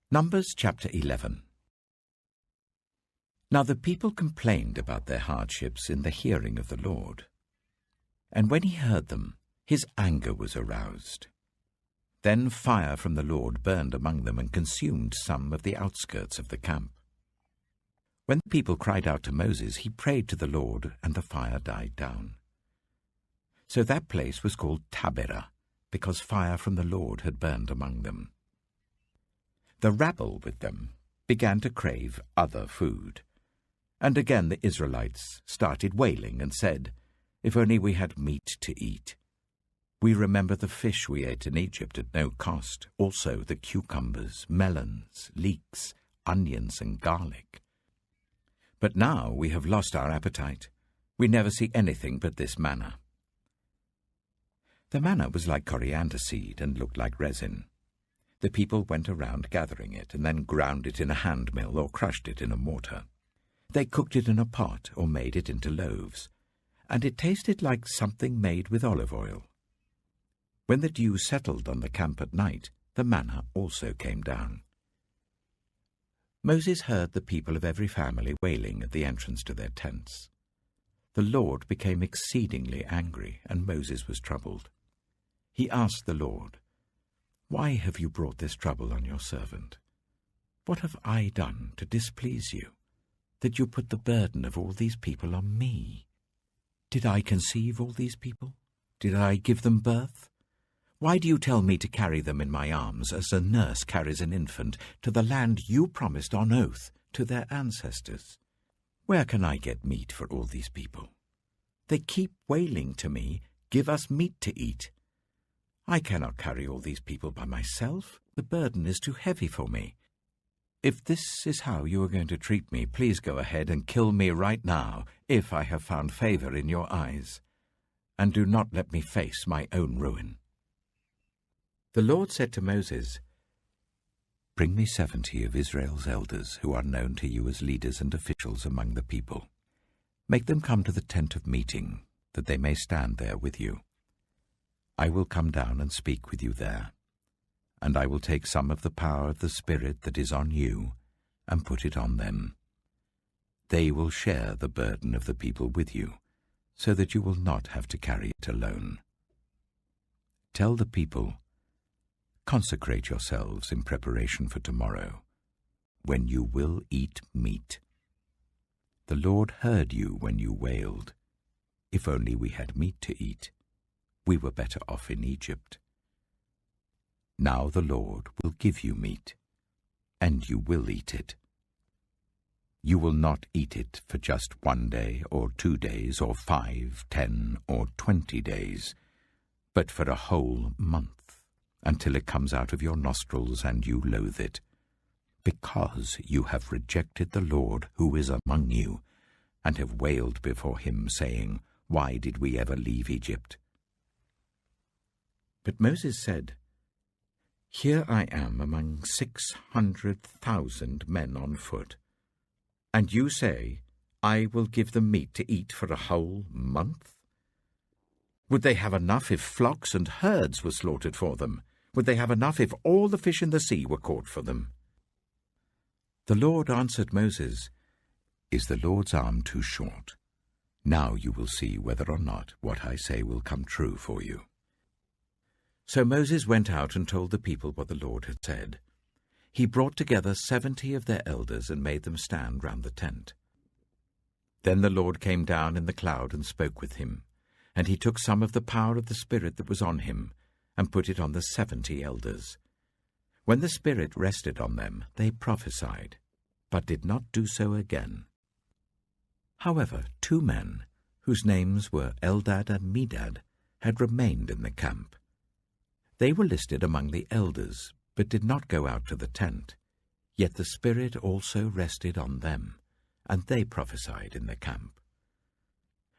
Numbers chapter 11. Now the people complained about their hardships in the hearing of the Lord. And when he heard them, his anger was aroused. Then fire from the Lord burned among them and consumed some of the outskirts of the camp. When the people cried out to Moses, he prayed to the Lord, and the fire died down. So that place was called Taberah, because fire from the Lord had burned among them. The rabble with them began to crave other food. And again the Israelites started wailing and said, "If only we had meat to eat. We remember the fish we ate in Egypt at no cost, also the cucumbers, melons, leeks, onions, and garlic. But now we have lost our appetite. We never see anything but this manna." The manna was like coriander seed and looked like resin. The people went around gathering it and then ground it in a hand mill or crushed it in a mortar. They cooked it in a pot or made it into loaves, and it tasted like something made with olive oil. When the dew settled on the camp at night, the manna also came down. Moses heard the people of every family wailing at the entrance to their tents. The Lord became exceedingly angry, and Moses was troubled. He asked the Lord, "Why have you brought this trouble on your servant? What have I done to displease you, that you put the burden of all these people on me? Did I conceive all these people? Did I give them birth? Why do you tell me to carry them in my arms as a nurse carries an infant to the land you promised on oath to their ancestors? Where can I get meat for all these people? They keep wailing to me, 'Give us meat to eat.' I cannot carry all these people by myself. The burden is too heavy for me. If this is how you are going to treat me, please go ahead and kill me right now, if I have found favor in your eyes, and do not let me face my own ruin." The Lord said to Moses, "Bring me 70 of Israel's elders who are known to you as leaders and officials among the people. Make them come to the tent of meeting, that they may stand there with you. I will come down and speak with you there, and I will take some of the power of the Spirit that is on you and put it on them. They will share the burden of the people with you, so that you will not have to carry it alone. Tell the people, 'Consecrate yourselves in preparation for tomorrow, when you will eat meat.' The Lord heard you when you wailed, 'If only we had meat to eat. We were better off in Egypt.' Now the Lord will give you meat, and you will eat it. You will not eat it for just 1 day or 2 days or 5, 10, or 20 days, but for a whole month, until it comes out of your nostrils and you loathe it, because you have rejected the Lord who is among you, and have wailed before him, saying, 'Why did we ever leave Egypt?'" But Moses said, "Here I am among 600,000 men on foot, and you say, 'I will give them meat to eat for a whole month?' Would they have enough if flocks and herds were slaughtered for them? Would they have enough if all the fish in the sea were caught for them?" The Lord answered Moses, "Is the Lord's arm too short? Now you will see whether or not what I say will come true for you." So Moses went out and told the people what the Lord had said. He brought together 70 of their elders and made them stand round the tent. Then the Lord came down in the cloud and spoke with him, and he took some of the power of the Spirit that was on him and put it on the 70 elders. When the Spirit rested on them, they prophesied, but did not do so again. However, 2 men, whose names were Eldad and Medad, had remained in the camp. They were listed among the elders, but did not go out to the tent. Yet the Spirit also rested on them, and they prophesied in the camp.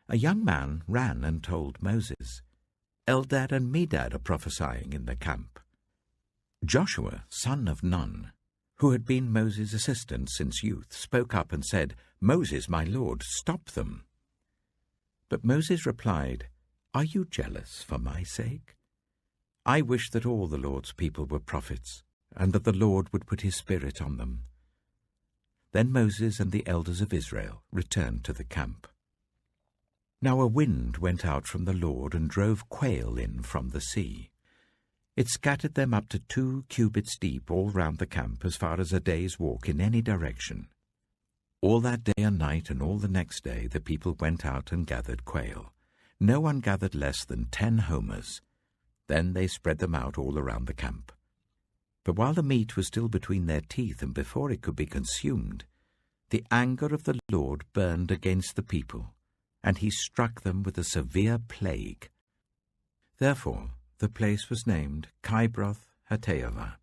A young man ran and told Moses, "Eldad and Medad are prophesying in the camp." Joshua, son of Nun, who had been Moses' assistant since youth, spoke up and said, "Moses, my lord, stop them." But Moses replied, "Are you jealous for my sake? I wish that all the Lord's people were prophets, and that the Lord would put his Spirit on them. Then Moses and the elders of Israel returned to the camp. Now a wind went out from the Lord and drove quail in from the sea. It scattered them up to 2 cubits deep all round the camp, as far as a day's walk in any direction. All that day and night and all the next day the people went out and gathered quail. No one gathered less than 10 homers. Then they spread them out all around the camp. But while the meat was still between their teeth and before it could be consumed, the anger of the Lord burned against the people, and he struck them with a severe plague. Therefore the place was named Kibroth Hattaavah,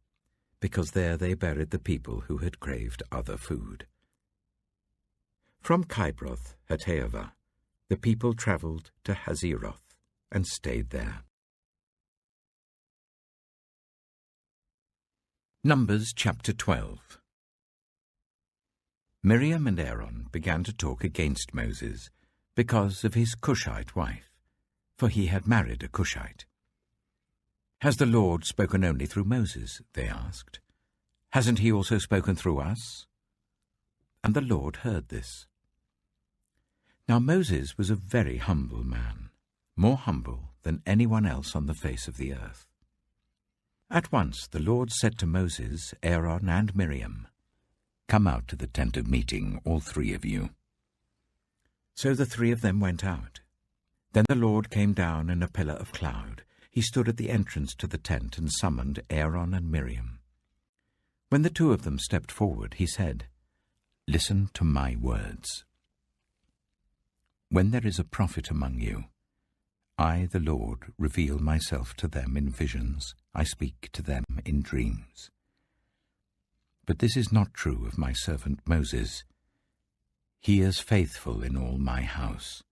because there they buried the people who had craved other food. From Kibroth Hattaavah the people travelled to Hazeroth and stayed there. Numbers chapter 12. Miriam and Aaron began to talk against Moses because of his Cushite wife, for he had married a Cushite. "Has the Lord spoken only through Moses?" they asked. "Hasn't he also spoken through us?" And the Lord heard this. Now Moses was a very humble man, more humble than anyone else on the face of the earth. At once the Lord said to Moses, Aaron, and Miriam, "Come out to the tent of meeting, all 3 of you." So the 3 of them went out. Then the Lord came down in a pillar of cloud. He stood at the entrance to the tent and summoned Aaron and Miriam. When the 2 of them stepped forward, he said, "Listen to my words. When there is a prophet among you, I, the Lord, reveal myself to them in visions. I speak to them in dreams. But this is not true of my servant Moses. He is faithful in all my house.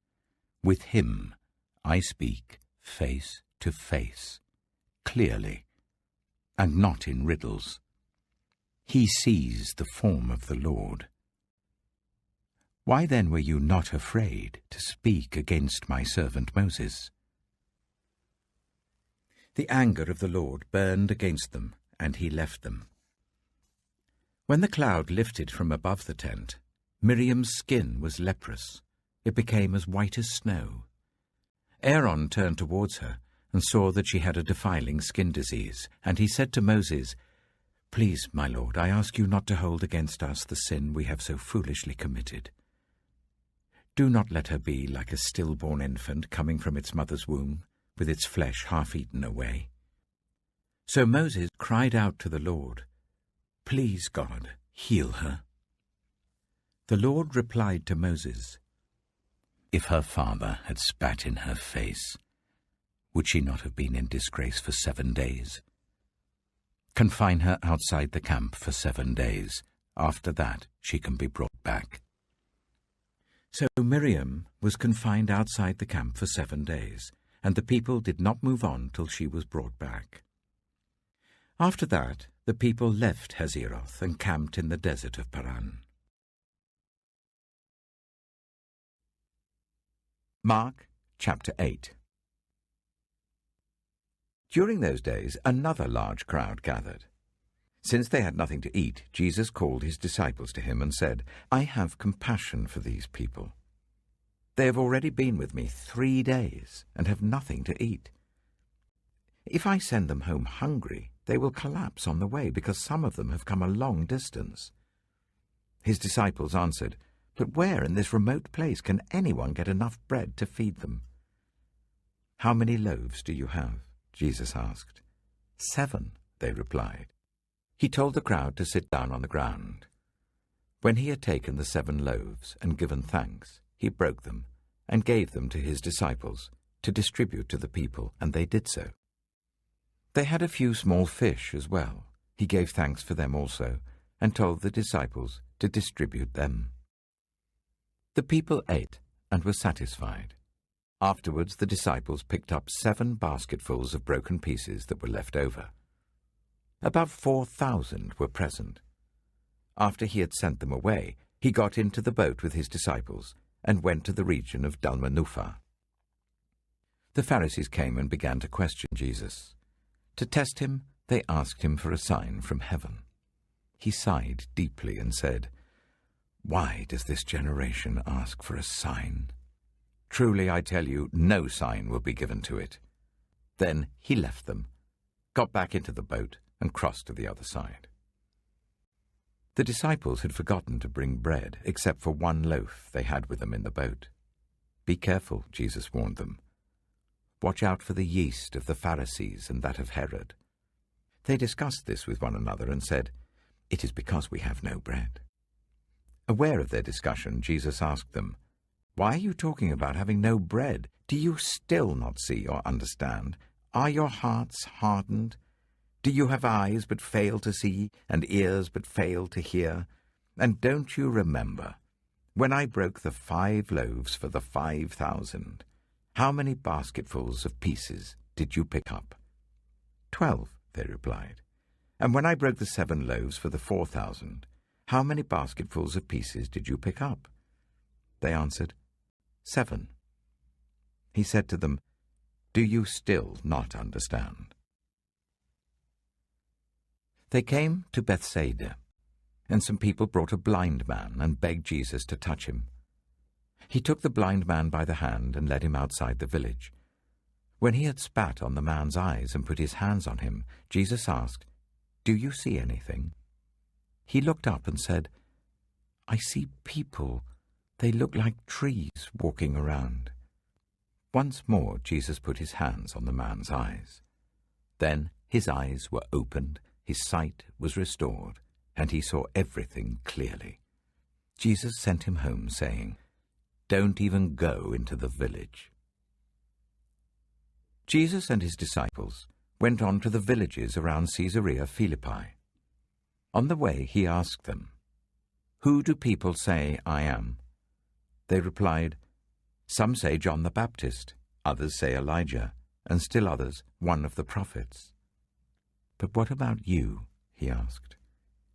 With him I speak face to face, clearly, and not in riddles. He sees the form of the Lord. Why then were you not afraid to speak against my servant Moses?" The anger of the Lord burned against them, and he left them. When the cloud lifted from above the tent, Miriam's skin was leprous. It became as white as snow. Aaron turned towards her and saw that she had a defiling skin disease, and he said to Moses, "Please, my lord, I ask you not to hold against us the sin we have so foolishly committed. Do not let her be like a stillborn infant coming from its mother's womb, with its flesh half eaten away." So Moses cried out to the Lord, "Please, God, heal her." The Lord replied to Moses, "If her father had spat in her face, would she not have been in disgrace for 7 days? Confine her outside the camp for 7 days. After that, she can be brought back." So Miriam was confined outside the camp for 7 days, and the people did not move on till she was brought back. After that, the people left Hazeroth and camped in the desert of Paran. Mark chapter 8. During those days, another large crowd gathered. Since they had nothing to eat, Jesus called his disciples to him and said, "I have compassion for these people. They have already been with me 3 days and have nothing to eat. If I send them home hungry, they will collapse on the way, because some of them have come a long distance." His disciples answered, "But where in this remote place can anyone get enough bread to feed them?" "How many loaves do you have?" Jesus asked. 7, they replied. He told the crowd to sit down on the ground. When he had taken the 7 loaves and given thanks, he broke them and gave them to his disciples to distribute to the people, and they did so. They had a few small fish as well. He gave thanks for them also, and told the disciples to distribute them. The people ate and were satisfied. Afterwards the disciples picked up 7 basketfuls of broken pieces that were left over. Above 4,000 were present. After he had sent them away, he got into the boat with his disciples and went to the region of Dalmanutha. The Pharisees came and began to question Jesus. To test him, They asked him for a sign from heaven. He sighed deeply and said, "Why does this generation ask for a sign? Truly I tell you, no sign will be given to it." Then he left them, got back into the boat, and crossed to the other side. The disciples had forgotten to bring bread, except for one loaf they had with them in the boat. "Be careful," Jesus warned them. "Watch out for the yeast of the Pharisees and that of Herod." They discussed this with one another and said, "It is because we have no bread." Aware of their discussion, Jesus asked them, "Why are you talking about having no bread? Do you still not see or understand? Are your hearts hardened? Do you have eyes but fail to see, and ears but fail to hear? And don't you remember, when I broke the 5 loaves for the 5,000, how many basketfuls of pieces did you pick up?" 12, they replied. "And when I broke the 7 loaves for the 4,000, how many basketfuls of pieces did you pick up?" They answered, 7. He said to them, "Do you still not understand?" They came to Bethsaida, and some people brought a blind man and begged Jesus to touch him. He took the blind man by the hand and led him outside the village. When he had spat on the man's eyes and put his hands on him, Jesus asked, "Do you see anything?" He looked up and said, "I see people. They look like trees walking around." Once more Jesus put his hands on the man's eyes. Then his eyes were opened, his sight was restored, and he saw everything clearly. Jesus sent him home, saying, "Don't even go into the village." Jesus and his disciples went on to the villages around Caesarea Philippi. On the way he asked them, "Who do people say I am?" They replied, "Some say John the Baptist, others say Elijah, and still others one of the prophets." "But what about you?" he asked.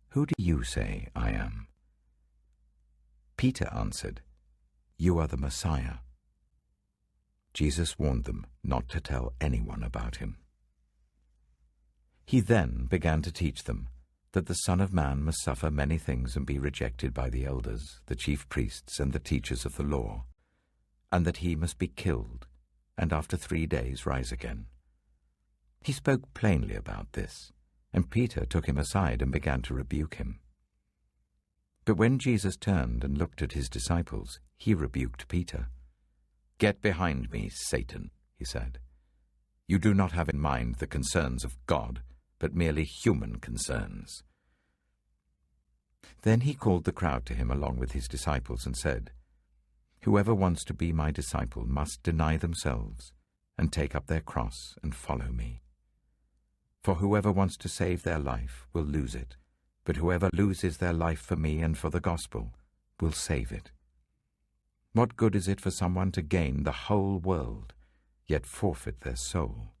"Who do you say I am?" Peter answered, "You are the Messiah." Jesus warned them not to tell anyone about him. He then began to teach them that the Son of Man must suffer many things and be rejected by the elders, the chief priests, and the teachers of the law, and that he must be killed, and after 3 days rise again. He spoke plainly about this, and Peter took him aside and began to rebuke him. But when Jesus turned and looked at his disciples, he rebuked Peter. "Get behind me, Satan," he said. "You do not have in mind the concerns of God, but merely human concerns." Then he called the crowd to him along with his disciples and said, "Whoever wants to be my disciple must deny themselves and take up their cross and follow me. For whoever wants to save their life will lose it, but whoever loses their life for me and for the gospel will save it. What good is it for someone to gain the whole world, yet forfeit their soul?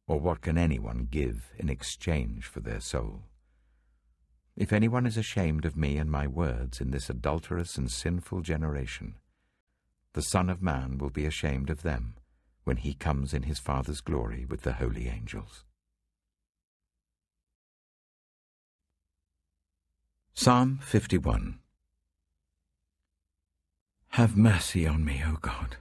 Or what can anyone give in exchange for their soul? If anyone is ashamed of me and my words in this adulterous and sinful generation, the Son of Man will be ashamed of them when he comes in his Father's glory with the holy angels." Psalm 51. Have mercy on me, O God,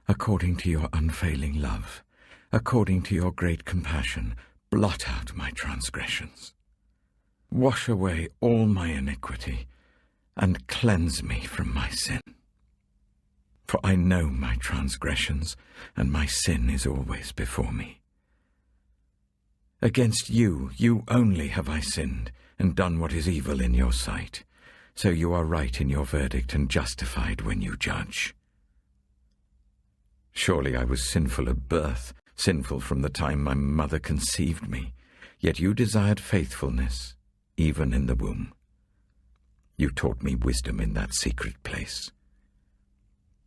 according to your unfailing love. According to your great compassion, blot out my transgressions. Wash away all my iniquity, and cleanse me from my sin. For I know my transgressions, and my sin is always before me. Against you, you only have I sinned, and done what is evil in your sight. So you are right in your verdict, and justified when you judge. Surely I was sinful at birth, sinful from the time my mother conceived me, yet you desired faithfulness, even in the womb. You taught me wisdom in that secret place.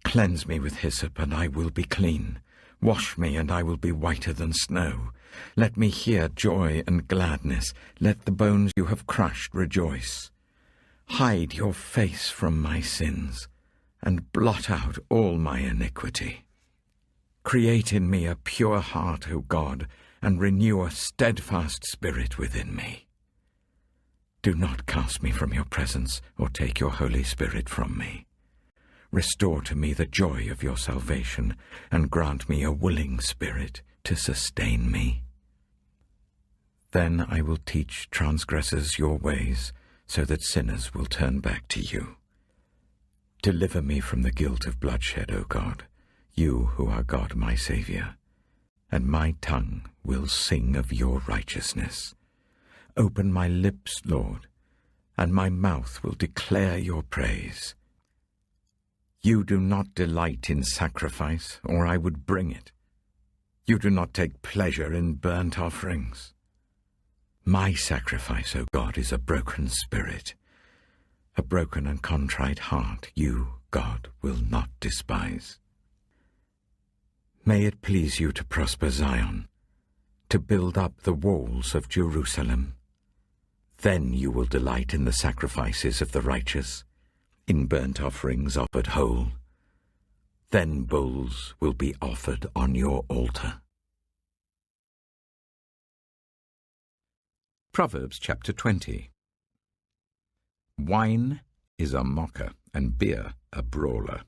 Cleanse me with hyssop, and I will be clean. Wash me, and I will be whiter than snow. Let me hear joy and gladness. Let the bones you have crushed rejoice. Hide your face from my sins, and blot out all my iniquity. Create in me a pure heart, O God, and renew a steadfast spirit within me. Do not cast me from your presence, or take your Holy Spirit from me. Restore to me the joy of your salvation, and grant me a willing spirit to sustain me. Then I will teach transgressors your ways, so that sinners will turn back to you. Deliver me from the guilt of bloodshed, O God, you who are God my Saviour, and my tongue will sing of your righteousness. Open my lips, Lord, and my mouth will declare your praise. You do not delight in sacrifice, or I would bring it. You do not take pleasure in burnt offerings. My sacrifice, O God, is a broken spirit. A broken and contrite heart you, God, will not despise. May it please you to prosper Zion, to build up the walls of Jerusalem. Then you will delight in the sacrifices of the righteous, in burnt offerings offered whole. Then bulls will be offered on your altar. Proverbs chapter 20. Wine is a mocker, and beer a brawler.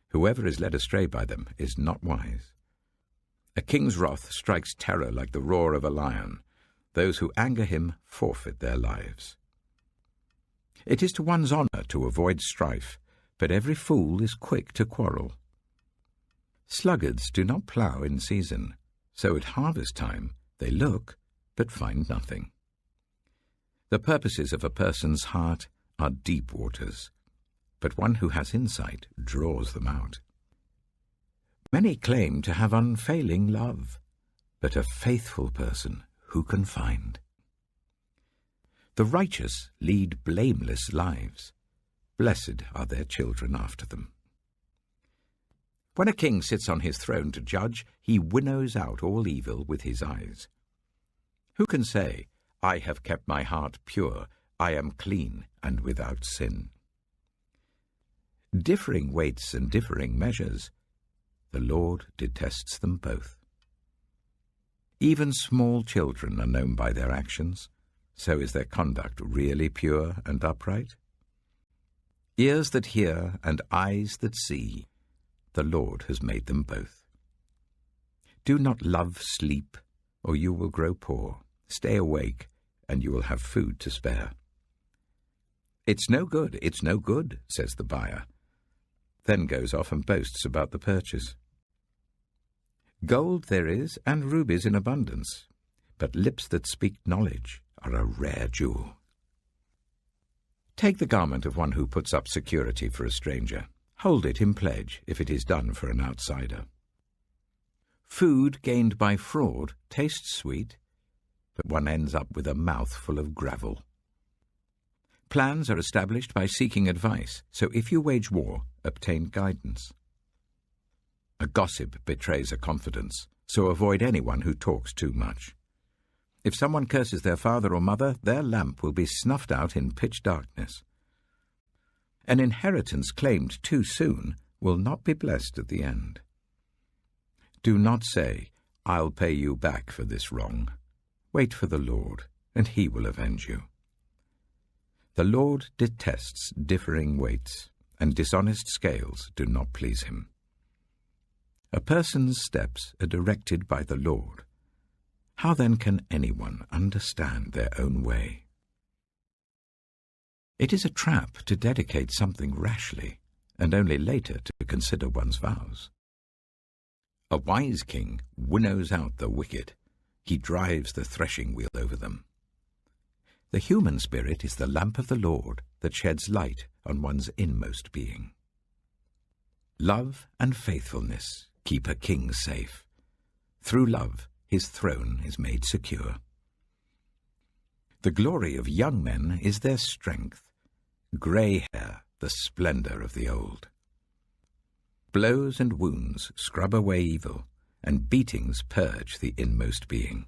Whoever is led astray by them is not wise. A king's wrath strikes terror like the roar of a lion. Those who anger him forfeit their lives. It is to one's honour to avoid strife, but every fool is quick to quarrel. Sluggards do not plough in season, so at harvest time they look, but find nothing. The purposes of a person's heart are deep waters, but one who has insight draws them out. Many claim to have unfailing love, but a faithful person who can find? The righteous lead blameless lives. Blessed are their children after them. When a king sits on his throne to judge, he winnows out all evil with his eyes. Who can say, I have kept my heart pure, I am clean and without sin? Differing weights and differing measures, the Lord detests them both. Even small children are known by their actions, so is their conduct really pure and upright? Ears that hear and eyes that see, the Lord has made them both. Do not love sleep, or you will grow poor. Stay awake, and you will have food to spare. It's no good, says the buyer, then goes off and boasts about the purchase. Gold there is, and rubies in abundance, but lips that speak knowledge are a rare jewel. Take the garment of one who puts up security for a stranger. Hold it in pledge if it is done for an outsider. Food gained by fraud tastes sweet, but one ends up with a mouth full of gravel. Plans are established by seeking advice, so if you wage war, obtain guidance. A gossip betrays a confidence, so avoid anyone who talks too much. If someone curses their father or mother, their lamp will be snuffed out in pitch darkness. An inheritance claimed too soon will not be blessed at the end. Do not say, I'll pay you back for this wrong. Wait for the Lord, and he will avenge you. The Lord detests differing weights, and dishonest scales do not please him. A person's steps are directed by the Lord. How then can anyone understand their own way? It is a trap to dedicate something rashly, and only later to consider one's vows. A wise king winnows out the wicked. He drives the threshing wheel over them. The human spirit is the lamp of the Lord that sheds light on one's inmost being. Love and faithfulness keep a king safe. Through love, his throne is made secure. The glory of young men is their strength, grey hair the splendour of the old. Blows and wounds scrub away evil, and beatings purge the inmost being.